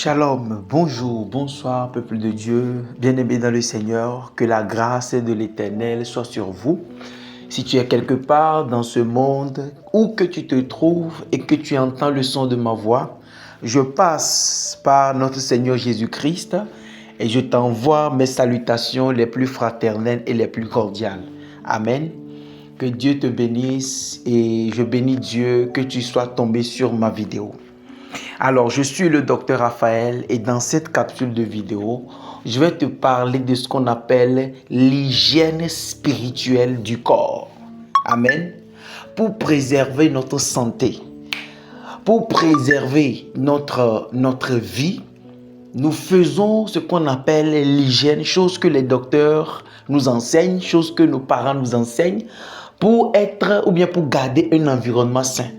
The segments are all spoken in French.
Shalom, bonjour, bonsoir, peuple de Dieu, bien-aimés dans le Seigneur, que la grâce de l'Éternel soit sur vous. Si tu es quelque part dans ce monde, où que tu te trouves et que tu entends le son de ma voix, je passe par notre Seigneur Jésus-Christ et je t'envoie mes salutations les plus fraternelles et les plus cordiales. Amen. Que Dieu te bénisse et je bénis Dieu que tu sois tombé sur ma vidéo. Alors, je suis le docteur Raphaël et dans cette capsule de vidéo, je vais te parler de ce qu'on appelle l'hygiène spirituelle du corps. Amen. Pour préserver notre santé, pour préserver notre vie, nous faisons ce qu'on appelle l'hygiène, chose que les docteurs nous enseignent, chose que nos parents nous enseignent, pour être ou bien pour garder un environnement sain.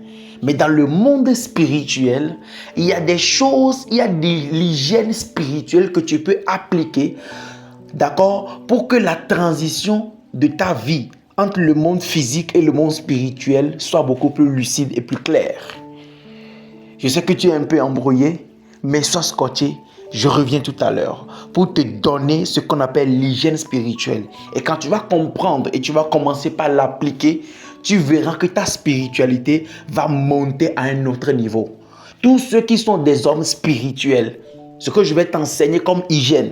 Mais dans le monde spirituel, il y a des choses, il y a de l'hygiène spirituelle que tu peux appliquer, d'accord, pour que la transition de ta vie entre le monde physique et le monde spirituel soit beaucoup plus lucide et plus claire. Je sais que tu es un peu embrouillé, mais sois scotché. Je reviens tout à l'heure pour te donner ce qu'on appelle l'hygiène spirituelle. Et quand tu vas comprendre et tu vas commencer par l'appliquer, tu verras que ta spiritualité va monter à un autre niveau. Tous ceux qui sont des hommes spirituels, ce que je vais t'enseigner comme hygiène,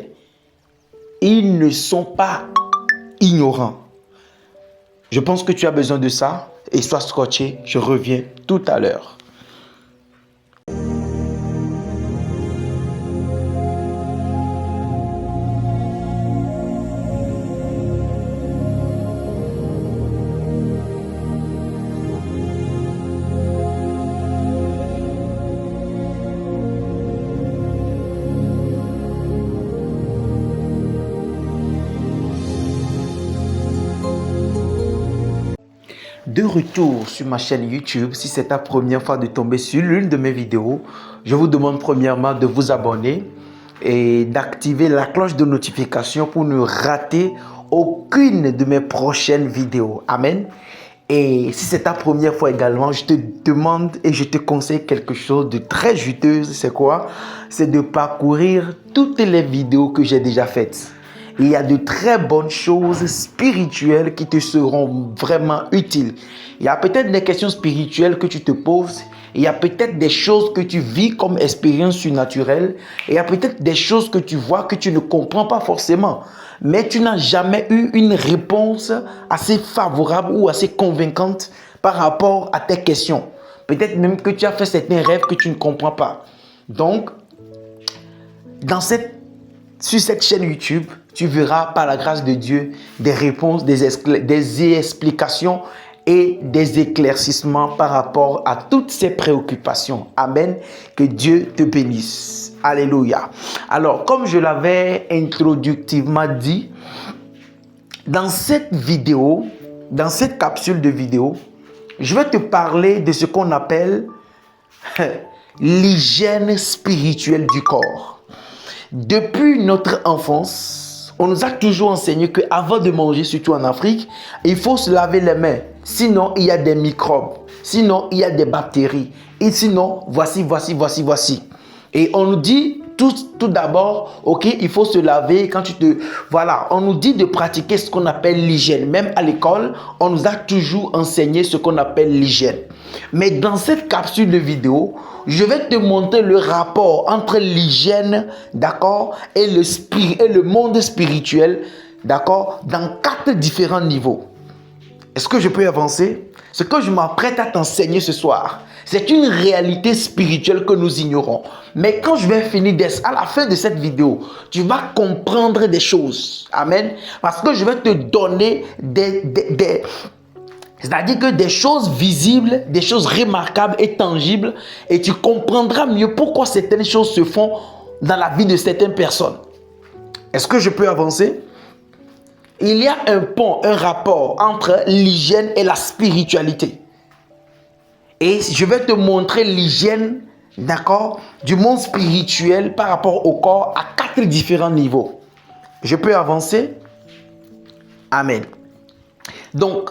ils ne sont pas ignorants. Je pense que tu as besoin de ça et sois scotché. Je reviens tout à l'heure. De retour sur ma chaîne YouTube, si c'est ta première fois de tomber sur l'une de mes vidéos, je vous demande premièrement de vous abonner et d'activer la cloche de notification pour ne rater aucune de mes prochaines vidéos. Amen. Et si c'est ta première fois également, je te demande et je te conseille quelque chose de très juteux. C'est quoi? C'est de parcourir toutes les vidéos que j'ai déjà faites. Il y a de très bonnes choses spirituelles qui te seront vraiment utiles. Il y a peut-être des questions spirituelles que tu te poses. Il y a peut-être des choses que tu vis comme expérience surnaturelle. Et il y a peut-être des choses que tu vois que tu ne comprends pas forcément. Mais tu n'as jamais eu une réponse assez favorable ou assez convaincante par rapport à tes questions. Peut-être même que tu as fait certains rêves que tu ne comprends pas. Donc, sur cette chaîne YouTube, tu verras par la grâce de Dieu des réponses, des explications et des éclaircissements par rapport à toutes ces préoccupations. Amen. Que Dieu te bénisse. Alléluia. Alors, comme je l'avais introductivement dit, dans cette vidéo, dans cette capsule de vidéo, je vais te parler de ce qu'on appelle l'hygiène spirituelle du corps. Depuis notre enfance, on nous a toujours enseigné qu'avant de manger, surtout en Afrique, il faut se laver les mains. Sinon, il y a des microbes. Sinon, il y a des bactéries. Et sinon, voici. Et on nous dit tout d'abord, ok, il faut se laver quand Voilà, on nous dit de pratiquer ce qu'on appelle l'hygiène. Même à l'école, on nous a toujours enseigné ce qu'on appelle l'hygiène. Mais dans cette capsule de vidéo, je vais te montrer le rapport entre l'hygiène, d'accord, et le monde spirituel, d'accord, dans 4 différents niveaux. Est-ce que je peux avancer? Ce que je m'apprête à t'enseigner ce soir, c'est une réalité spirituelle que nous ignorons. Mais quand je vais finir à la fin de cette vidéo, tu vas comprendre des choses. Amen. Parce que je vais te donner c'est-à-dire que des choses visibles, des choses remarquables et tangibles, et tu comprendras mieux pourquoi certaines choses se font dans la vie de certaines personnes. Est-ce que je peux avancer? Il y a un rapport entre l'hygiène et la spiritualité. Et je vais te montrer l'hygiène, d'accord, du monde spirituel par rapport au corps à 4 différents niveaux. Je peux avancer? Amen. Donc,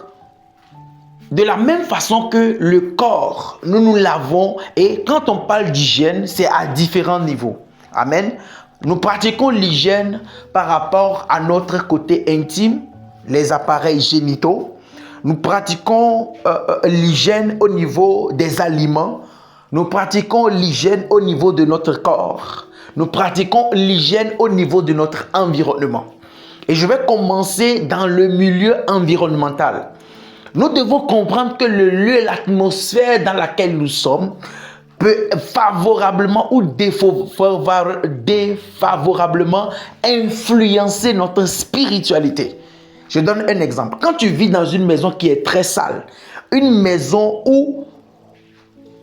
de la même façon que le corps, nous lavons, et quand on parle d'hygiène, c'est à différents niveaux. Amen. Nous pratiquons l'hygiène par rapport à notre côté intime, les appareils génitaux. Nous pratiquons l'hygiène au niveau des aliments. Nous pratiquons l'hygiène au niveau de notre corps. Nous pratiquons l'hygiène au niveau de notre environnement. Et je vais commencer dans le milieu environnemental. Nous devons comprendre que le lieu et l'atmosphère dans laquelle nous sommes peut favorablement ou défavorablement influencer notre spiritualité. Je donne un exemple. Quand tu vis dans une maison qui est très sale, une maison où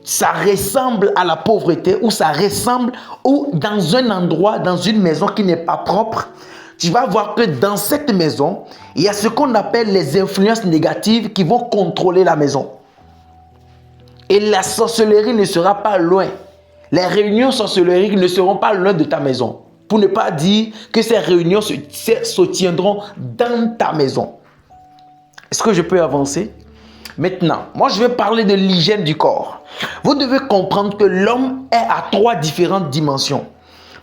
ça ressemble à la pauvreté, ou ça ressemble, ou dans un endroit, dans une maison qui n'est pas propre, tu vas voir que dans cette maison, il y a ce qu'on appelle les influences négatives qui vont contrôler la maison. Et la sorcellerie ne sera pas loin. Les réunions sorcelleriques ne seront pas loin de ta maison. Pour ne pas dire que ces réunions se tiendront dans ta maison. Est-ce que je peux avancer? Maintenant, moi je vais parler de l'hygiène du corps. Vous devez comprendre que l'homme est à 3 différentes dimensions.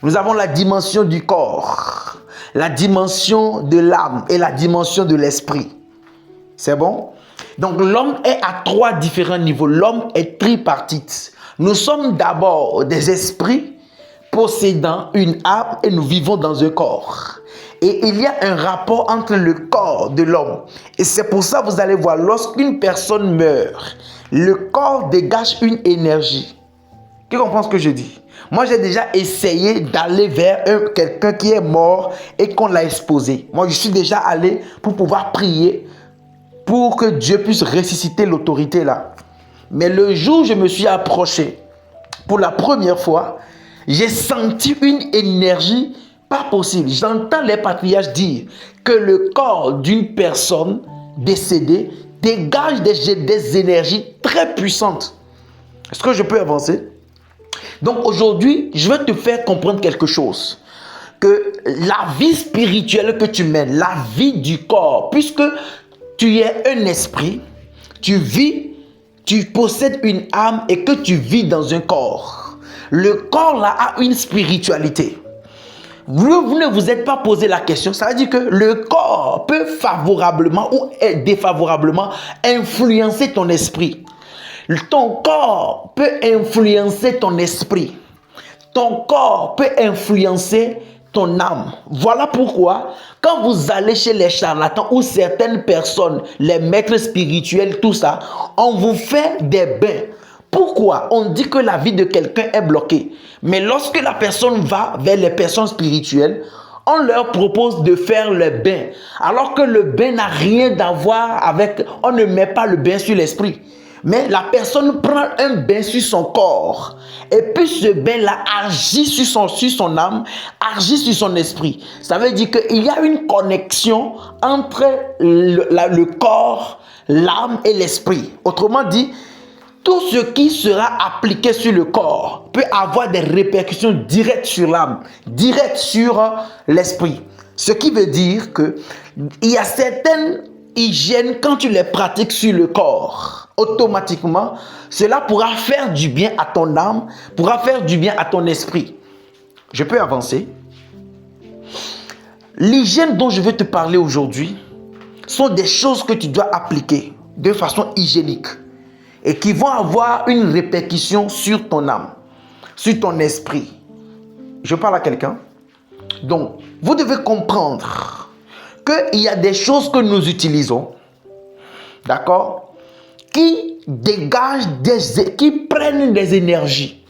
Nous avons la dimension du corps, la dimension de l'âme et la dimension de l'esprit. C'est bon? Donc l'homme est à 3 différents niveaux. L'homme est tripartite. Nous sommes d'abord des esprits possédant une âme et nous vivons dans un corps. Et il y a un rapport entre le corps de l'homme. Et c'est pour ça que vous allez voir, lorsqu'une personne meurt, le corps dégage une énergie. Tu comprends ce que je dis? Moi, j'ai déjà essayé d'aller vers quelqu'un qui est mort et qu'on l'a exposé. Moi, je suis déjà allé pour pouvoir prier pour que Dieu puisse ressusciter l'autorité là. Mais le jour où je me suis approché, pour la première fois, j'ai senti une énergie pas possible. J'entends les patriarches dire que le corps d'une personne décédée dégage des énergies très puissantes. Est-ce que je peux avancer? Donc aujourd'hui, je vais te faire comprendre quelque chose. Que la vie spirituelle que tu mènes, la vie du corps, puisque tu es un esprit, tu vis, tu possèdes une âme et que tu vis dans un corps. Le corps là a une spiritualité. Vous ne vous êtes pas posé la question, ça veut dire que le corps peut favorablement ou défavorablement influencer ton esprit. Ton corps peut influencer ton esprit. Ton corps peut influencer ton âme. Voilà pourquoi, quand vous allez chez les charlatans ou certaines personnes, les maîtres spirituels, tout ça, on vous fait des bains. Pourquoi? On dit que la vie de quelqu'un est bloquée. Mais lorsque la personne va vers les personnes spirituelles, on leur propose de faire le bain. Alors que le bain n'a rien à voir avec... On ne met pas le bain sur l'esprit. Mais la personne prend un bain sur son corps. Et puis ce bain-là agit sur son âme, agit sur son esprit. Ça veut dire qu'il y a une connexion entre le corps, l'âme et l'esprit. Autrement dit, tout ce qui sera appliqué sur le corps peut avoir des répercussions directes sur l'âme, directes sur l'esprit. Ce qui veut dire qu'il y a certaines hygiènes, quand tu les pratiques sur le corps, automatiquement, cela pourra faire du bien à ton âme, pourra faire du bien à ton esprit. Je peux avancer? L'hygiène dont je vais te parler aujourd'hui sont des choses que tu dois appliquer de façon hygiénique et qui vont avoir une répercussion sur ton âme, sur ton esprit. Je parle à quelqu'un. Donc, vous devez comprendre qu'il y a des choses que nous utilisons, d'accord, qui dégagent, qui prennent des énergies.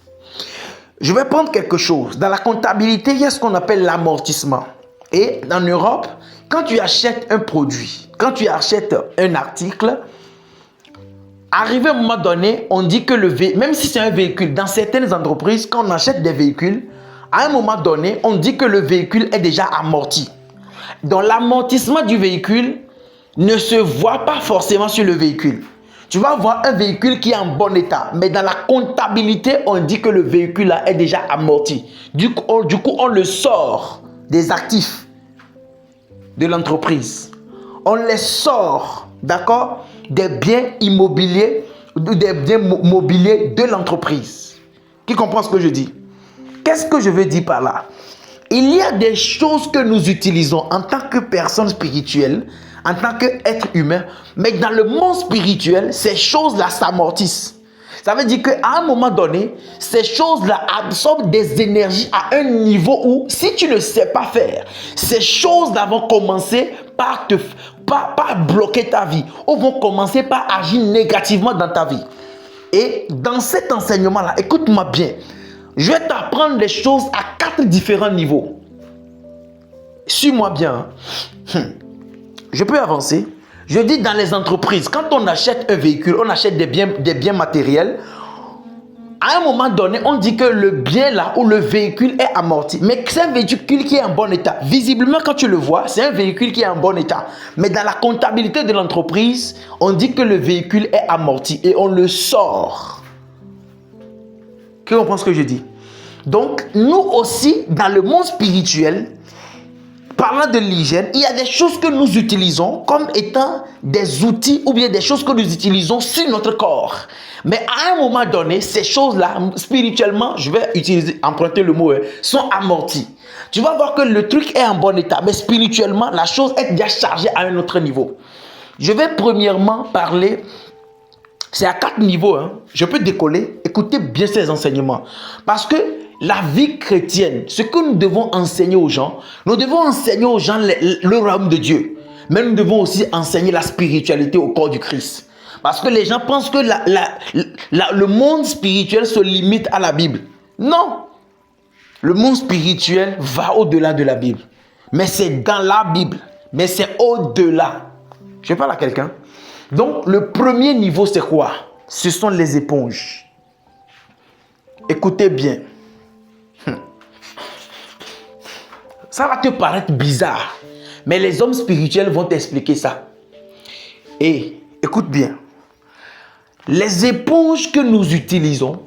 Je vais prendre quelque chose. Dans la comptabilité, il y a ce qu'on appelle l'amortissement. Et en Europe, quand tu achètes un produit, quand tu achètes un article, arrivé à un moment donné, on dit que même si c'est un véhicule, dans certaines entreprises, quand on achète des véhicules, à un moment donné, on dit que le véhicule est déjà amorti. Donc l'amortissement du véhicule ne se voit pas forcément sur le véhicule. Tu vas avoir un véhicule qui est en bon état, mais dans la comptabilité, on dit que le véhicule là est déjà amorti. Du coup, on le sort des actifs de l'entreprise. On les sort, d'accord, des biens immobiliers, des biens mobiliers de l'entreprise. Qui comprend ce que je dis? Qu'est-ce que je veux dire par là? Il y a des choses que nous utilisons en tant que personnes spirituelles, en tant qu'être humain, mais dans le monde spirituel, ces choses-là s'amortissent. Ça veut dire qu'à un moment donné, ces choses-là absorbent des énergies à un niveau où, si tu ne sais pas faire, ces choses-là vont commencer par bloquer ta vie, ou vont commencer par agir négativement dans ta vie. Et dans cet enseignement-là, écoute-moi bien, je vais t'apprendre les choses à 4 différents niveaux. Suis-moi bien. Je peux avancer. Je dis dans les entreprises, quand on achète un véhicule, on achète des biens matériels. À un moment donné, on dit que le bien là ou le véhicule est amorti. Mais c'est un véhicule qui est en bon état. Visiblement, quand tu le vois, c'est un véhicule qui est en bon état. Mais dans la comptabilité de l'entreprise, on dit que le véhicule est amorti et on le sort. Qui comprend ce que je dis? Donc, nous aussi, dans le monde spirituel, parlant de l'hygiène, il y a des choses que nous utilisons comme étant des outils ou bien des choses que nous utilisons sur notre corps. Mais à un moment donné, ces choses-là, spirituellement, je vais emprunter le mot, sont amorties. Tu vas voir que le truc est en bon état, mais spirituellement, la chose est déjà chargée à un autre niveau. Je vais premièrement parler, c'est à 4 niveaux, je peux décoller. Écoutez bien ces enseignements. Parce que la vie chrétienne, ce que nous devons enseigner aux gens, nous devons enseigner aux gens le royaume de Dieu. Mais nous devons aussi enseigner la spiritualité au corps du Christ. Parce que les gens pensent que le monde spirituel se limite à la Bible. Non. Le monde spirituel va au-delà de la Bible. Mais c'est dans la Bible. Mais c'est au-delà. Je parle à quelqu'un. Donc, le premier niveau, c'est quoi? Ce sont les éponges. Écoutez bien. Ça va te paraître bizarre, mais les hommes spirituels vont t'expliquer ça. Et écoute bien. Les éponges que nous utilisons,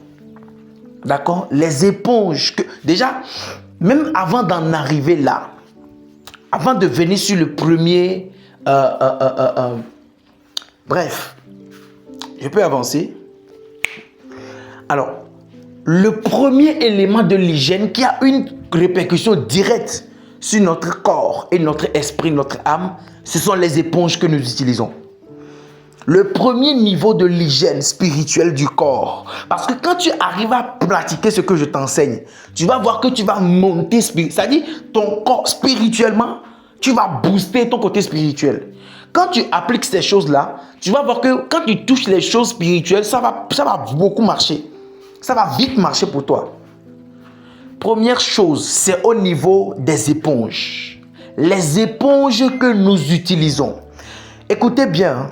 d'accord? Les éponges que... Déjà, même avant d'en arriver là, avant de venir sur le premier... bref, je peux avancer. Alors, le premier élément de l'hygiène qui a une répercussion directe sur notre corps et notre esprit, notre âme, ce sont les éponges que nous utilisons. Le premier niveau de l'hygiène spirituelle du corps. Parce que quand tu arrives à pratiquer ce que je t'enseigne, tu vas voir que tu vas monter spirituellement. C'est-à-dire, ton corps spirituellement, tu vas booster ton côté spirituel. Quand tu appliques ces choses-là, tu vas voir que quand tu touches les choses spirituelles, ça va beaucoup marcher. Ça va vite marcher pour toi. Première chose, c'est au niveau des éponges. Les éponges que nous utilisons. Écoutez bien,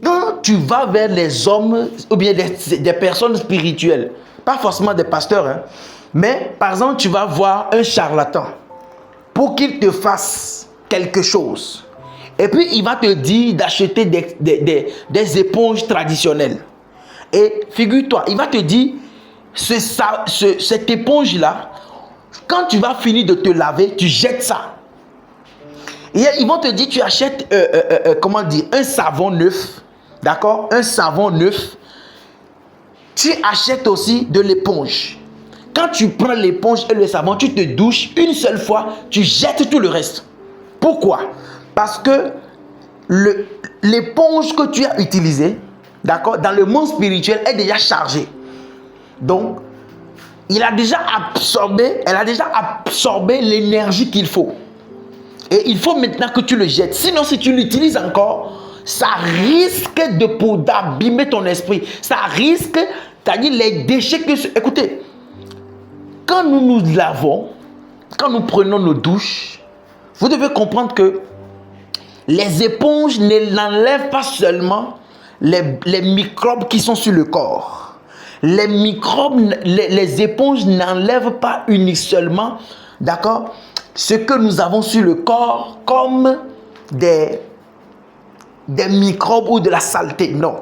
quand tu vas vers les hommes ou bien des personnes spirituelles, pas forcément des pasteurs, mais par exemple, tu vas voir un charlatan pour qu'il te fasse quelque chose. Et puis, il va te dire d'acheter des éponges traditionnelles. Et figure-toi, il va te dire, cette éponge-là, quand tu vas finir de te laver, tu jettes ça. Et ils vont te dire, tu achètes, un savon neuf. D'accord? Un savon neuf. Tu achètes aussi de l'éponge. Quand tu prends l'éponge et le savon, tu te douches une seule fois, tu jettes tout le reste. Pourquoi? Parce que l'éponge que tu as utilisée, d'accord, dans le monde spirituel, est déjà chargée. Donc, elle a déjà absorbé l'énergie qu'il faut. Et il faut maintenant que tu le jettes. Sinon, si tu l'utilises encore, ça risque d'abîmer ton esprit. Ça risque, c'est-à-dire les déchets que... Écoutez, quand nous nous lavons, quand nous prenons nos douches, vous devez comprendre que les éponges n'enlèvent pas seulement les microbes qui sont sur le corps. Les microbes, les éponges n'enlèvent pas uniquement, d'accord, ce que nous avons sur le corps comme des microbes ou de la saleté. Non.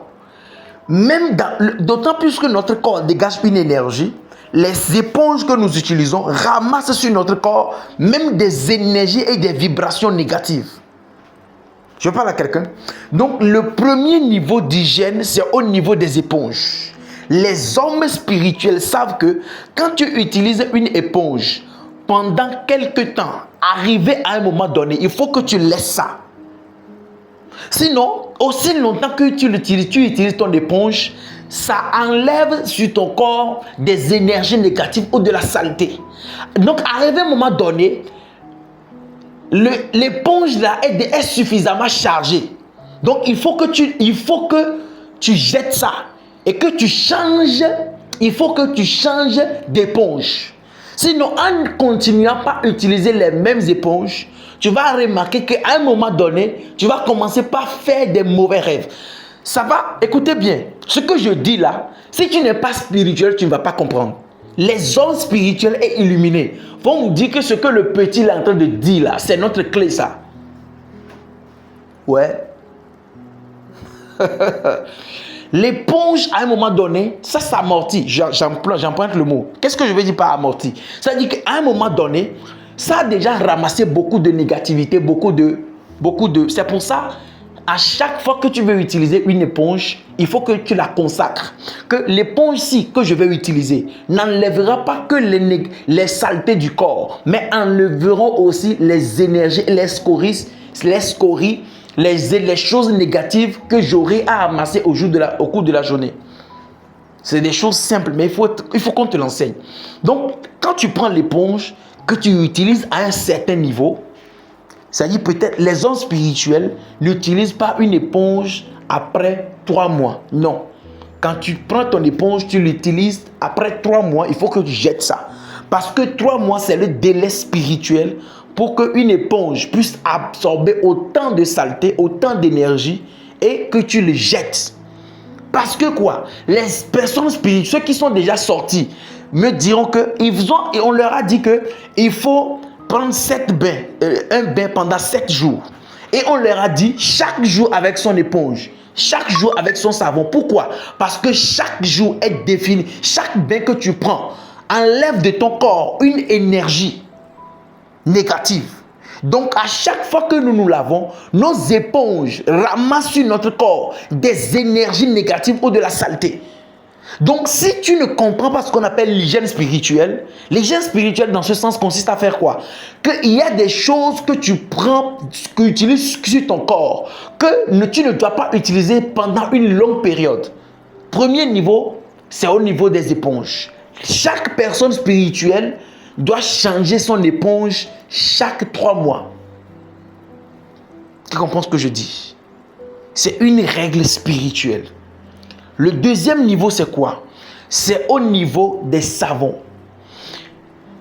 Même d'autant plus que notre corps dégage une énergie, les éponges que nous utilisons ramassent sur notre corps même des énergies et des vibrations négatives. Je parle à quelqu'un. Donc, le premier niveau d'hygiène, c'est au niveau des éponges. Les hommes spirituels savent que quand tu utilises une éponge, pendant quelque temps, arrivé à un moment donné, il faut que tu laisses ça. Sinon, aussi longtemps que tu utilises ton éponge, ça enlève sur ton corps des énergies négatives ou de la saleté. Donc, arrivé à un moment donné, l'éponge là est suffisamment chargée. Donc, il faut que tu jettes ça et que tu changes. Il faut que tu changes d'éponge. Sinon, en ne continuant pas à utiliser les mêmes éponges, tu vas remarquer qu'à un moment donné, tu vas commencer par faire des mauvais rêves. Ça va, écoutez bien, ce que je dis là, si tu n'es pas spirituel, tu ne vas pas comprendre. Les hommes spirituels et illuminés vont nous dire que ce que le petit est en train de dire là, c'est notre clé ça. Ouais. L'éponge, à un moment donné, ça s'amortit. J'emprunte le mot. Qu'est-ce que je veux dire par amorti? Ça veut dire qu'à un moment donné, ça a déjà ramassé beaucoup de négativité, beaucoup de... C'est pour ça, à chaque fois que tu veux utiliser une éponge, il faut que tu la consacres. Que l'éponge-ci que je vais utiliser n'enlèvera pas que les saletés du corps, mais enlèveront aussi les énergies, les scories, les choses négatives que j'aurai à amasser au cours de la journée. C'est des choses simples, mais il faut qu'on te l'enseigne. Donc, quand tu prends l'éponge, que tu utilises à un certain niveau, c'est-à-dire peut-être les hommes spirituels n'utilisent pas une éponge après 3 mois. Non. Quand tu prends ton éponge, tu l'utilises après 3 mois, il faut que tu jettes ça. Parce que 3 mois, c'est le délai spirituel pour qu'une éponge puisse absorber autant de saleté, autant d'énergie et que tu le jettes. Parce que quoi? Les personnes spirituelles, ceux qui sont déjà sortis, me diront et on leur a dit qu'il faut prendre 7 bains, un bain pendant 7 jours. Et on leur a dit chaque jour avec son éponge, chaque jour avec son savon. Pourquoi? Parce que chaque jour est défini. Chaque bain que tu prends enlève de ton corps une énergie négative. Donc, à chaque fois que nous nous lavons, nos éponges ramassent sur notre corps des énergies négatives ou de la saleté. Donc, si tu ne comprends pas ce qu'on appelle l'hygiène spirituelle dans ce sens consiste à faire quoi? Qu'il y a des choses que tu prends, que tu utilises sur ton corps, que tu ne dois pas utiliser pendant une longue période. Premier niveau, c'est au niveau des éponges. Chaque personne spirituelle doit changer son éponge chaque 3 mois. Tu comprends ce que je dis? C'est une règle spirituelle. Le deuxième niveau, c'est quoi? C'est au niveau des savons.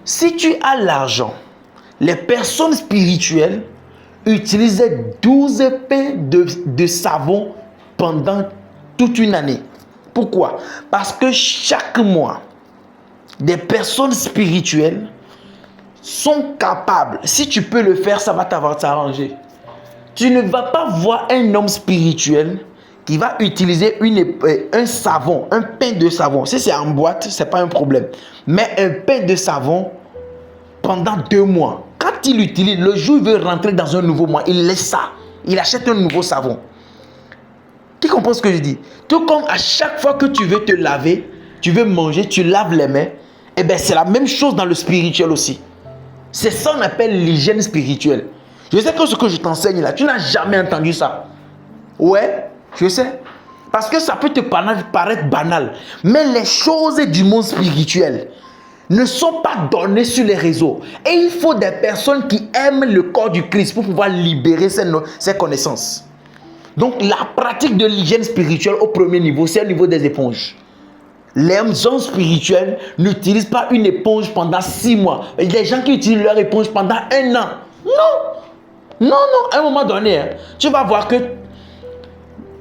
Si tu as l'argent, les personnes spirituelles utilisent 12 pains de savon pendant toute une année. Pourquoi? Parce que chaque mois, des personnes spirituelles sont capables, si tu peux le faire, ça va t'arranger. Tu ne vas pas voir un homme spirituel qui va utiliser un savon, un pain de savon. Si c'est en boîte, ce n'est pas un problème. Mais un pain de savon pendant 2 mois. Quand il l'utilise, le jour où il veut rentrer dans un nouveau mois, il laisse ça. Il achète un nouveau savon. Tu comprends ce que je dis? Tout comme à chaque fois que tu veux te laver, tu veux manger, tu laves les mains. Eh bien, c'est la même chose dans le spirituel aussi. C'est ça qu'on appelle l'hygiène spirituelle. Je sais que ce que je t'enseigne là, tu n'as jamais entendu ça. Ouais, je sais. Parce que ça peut te paraître banal. Mais les choses du monde spirituel ne sont pas données sur les réseaux. Et il faut des personnes qui aiment le corps du Christ pour pouvoir libérer ces connaissances. Donc la pratique de l'hygiène spirituelle au premier niveau, c'est au niveau des éponges. Les hommes spirituels n'utilisent pas une éponge pendant 6 mois. Il y a des gens qui utilisent leur éponge pendant 1 an. Non, à un moment donné, tu vas voir que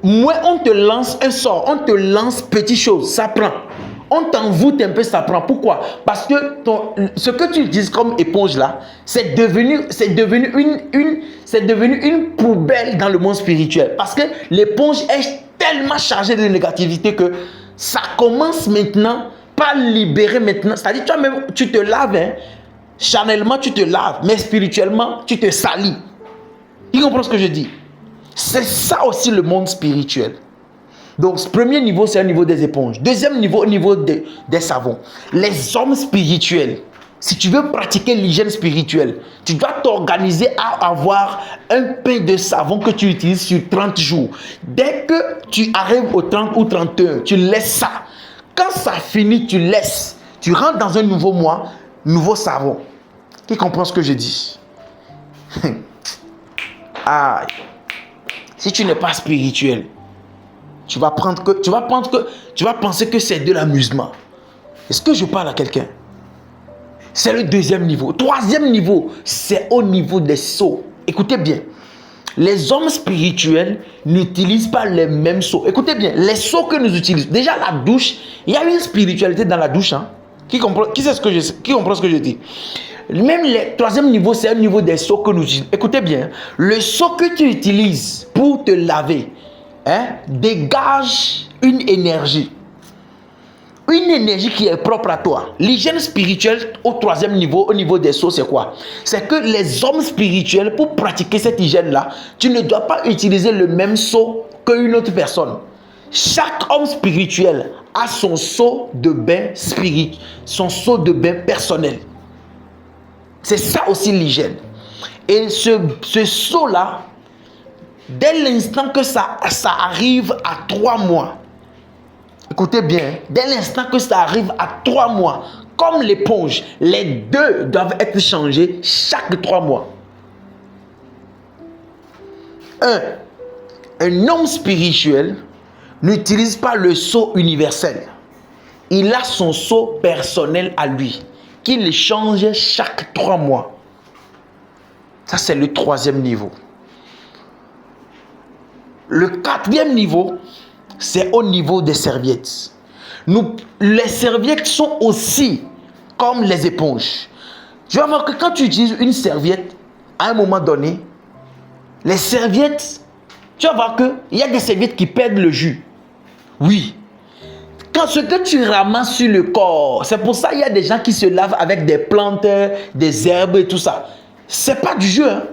moins on te lance un sort, on te lance petite chose, ça prend. On t'envoûte un peu, ça prend. Pourquoi? Parce que ce que tu utilises comme éponge là, c'est devenu une poubelle dans le monde spirituel. Parce que l'éponge est tellement chargée de négativité que ça commence maintenant par libérer maintenant. C'est-à-dire toi-même, tu te laves, charnellement tu te laves, mais spirituellement tu te salis. Tu comprends ce que je dis? C'est ça aussi le monde spirituel. Donc, ce premier niveau, c'est au niveau des éponges. Deuxième niveau, au niveau des savons. Les hommes spirituels, si tu veux pratiquer l'hygiène spirituelle, tu dois t'organiser à avoir un pain de savon que tu utilises sur 30 jours. Dès que tu arrives au 30 ou 31, tu laisses ça. Quand ça finit, tu laisses. Tu rentres dans un nouveau mois, nouveau savon. Qui comprend ce que je dis? Aïe. Si tu n'es pas spirituel, tu vas penser que c'est de l'amusement. Est-ce que je parle à quelqu'un? C'est le deuxième niveau. Troisième niveau, c'est au niveau des seaux. Écoutez bien. Les hommes spirituels n'utilisent pas les mêmes seaux. Écoutez bien, les seaux que nous utilisons. Déjà la douche, il y a une spiritualité dans la douche. Hein? Qui comprend ce que je dis? Même le troisième niveau, c'est au niveau des seaux que nous utilisons. Écoutez bien, le seau que tu utilises pour te laver, dégage une énergie. Une énergie qui est propre à toi. L'hygiène spirituelle au troisième niveau, au niveau des seaux, c'est quoi? C'est que les hommes spirituels, pour pratiquer cette hygiène-là, tu ne dois pas utiliser le même seau qu'une autre personne. Chaque homme spirituel a son seau de bain spirituel, son seau de bain personnel. C'est ça aussi l'hygiène. Et ce seau-là, dès l'instant que ça arrive à 3 mois, écoutez bien, dès l'instant que ça arrive à 3 mois, comme l'éponge, les deux doivent être changés chaque 3 mois. Un homme spirituel n'utilise pas le seau universel. Il a son seau personnel à lui, qu'il change chaque 3 mois. Ça, c'est le troisième niveau. Le quatrième niveau, c'est au niveau des serviettes. Les serviettes sont aussi comme les éponges. Tu vas voir que quand tu utilises une serviette, à un moment donné, les serviettes, tu vas voir qu'il y a des serviettes qui perdent le jus. Oui. Quand ce que tu ramasses sur le corps, c'est pour ça qu'il y a des gens qui se lavent avec des plantes, des herbes et tout ça. C'est pas du jeu, hein?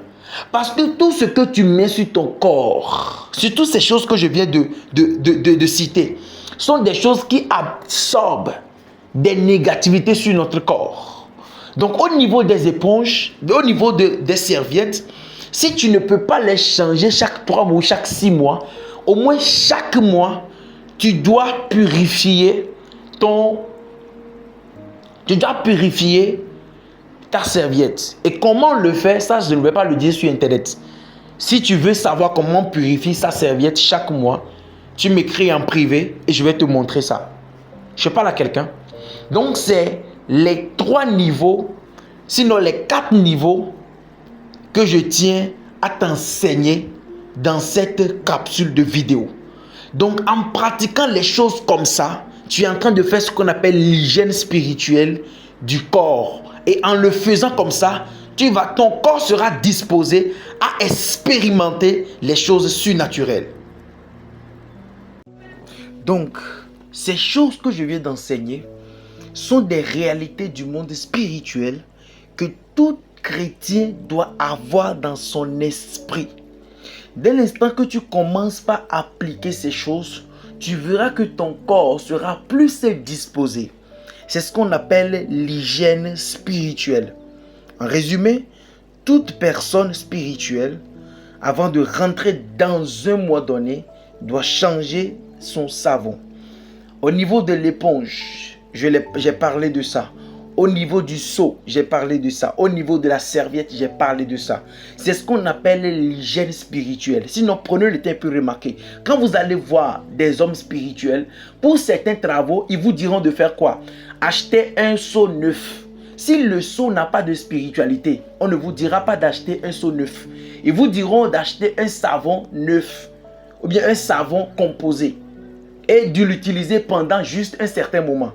Parce que tout ce que tu mets sur ton corps, surtout ces choses que je viens de citer, sont des choses qui absorbent des négativités sur notre corps. Donc au niveau des éponges, au niveau des serviettes, si tu ne peux pas les changer chaque 3 mois ou chaque 6 mois, au moins chaque mois, tu dois purifier ta serviette. Et comment on le fait, ça je ne vais pas le dire sur internet. Si tu veux savoir comment on purifie sa serviette chaque mois, tu m'écris en privé et je vais te montrer ça. Je parle à quelqu'un. Donc c'est les 3 niveaux, sinon les 4 niveaux que je tiens à t'enseigner dans cette capsule de vidéo. Donc en pratiquant les choses comme ça, tu es en train de faire ce qu'on appelle l'hygiène spirituelle du corps. Et en le faisant comme ça, ton corps sera disposé à expérimenter les choses surnaturelles. Donc, ces choses que je viens d'enseigner sont des réalités du monde spirituel que tout chrétien doit avoir dans son esprit. Dès l'instant que tu commences par appliquer ces choses, tu verras que ton corps sera plus disposé. C'est ce qu'on appelle l'hygiène spirituelle. En résumé, toute personne spirituelle, avant de rentrer dans un mois donné, doit changer son savon. Au niveau de l'éponge, j'ai parlé de ça. Au niveau du seau, j'ai parlé de ça. Au niveau de la serviette, j'ai parlé de ça. C'est ce qu'on appelle l'hygiène spirituelle. Sinon, prenez le temps pour remarquer. Quand vous allez voir des hommes spirituels, pour certains travaux, ils vous diront de faire quoi? Acheter un seau neuf. Si le seau n'a pas de spiritualité, on ne vous dira pas d'acheter un seau neuf. Ils vous diront d'acheter un savon neuf ou bien un savon composé et de l'utiliser pendant juste un certain moment.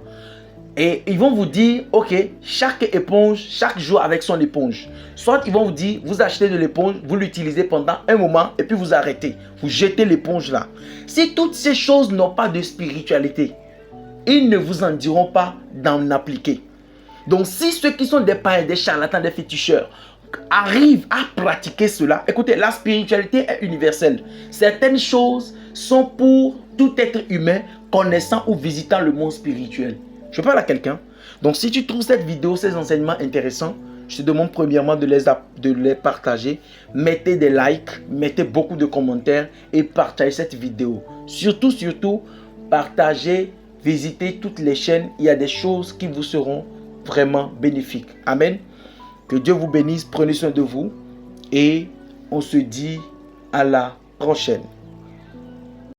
Et ils vont vous dire, ok, chaque éponge, chaque jour avec son éponge. Soit ils vont vous dire, vous achetez de l'éponge, vous l'utilisez pendant un moment et puis vous arrêtez. Vous jetez l'éponge là. Si toutes ces choses n'ont pas de spiritualité, ils ne vous en diront pas d'en appliquer. Donc si ceux qui sont des païens, des charlatans, des féticheurs arrive à pratiquer cela, écoutez, la spiritualité est universelle. Certaines choses sont pour tout être humain connaissant ou visitant le monde spirituel. Je parle à quelqu'un. Donc, si tu trouves cette vidéo, ces enseignements intéressants, je te demande premièrement de les partager. Mettez des likes, mettez beaucoup de commentaires et partagez cette vidéo. Surtout, partagez, visitez toutes les chaînes. Il y a des choses qui vous seront vraiment bénéfiques. Amen. Que Dieu vous bénisse, prenez soin de vous et on se dit à la prochaine.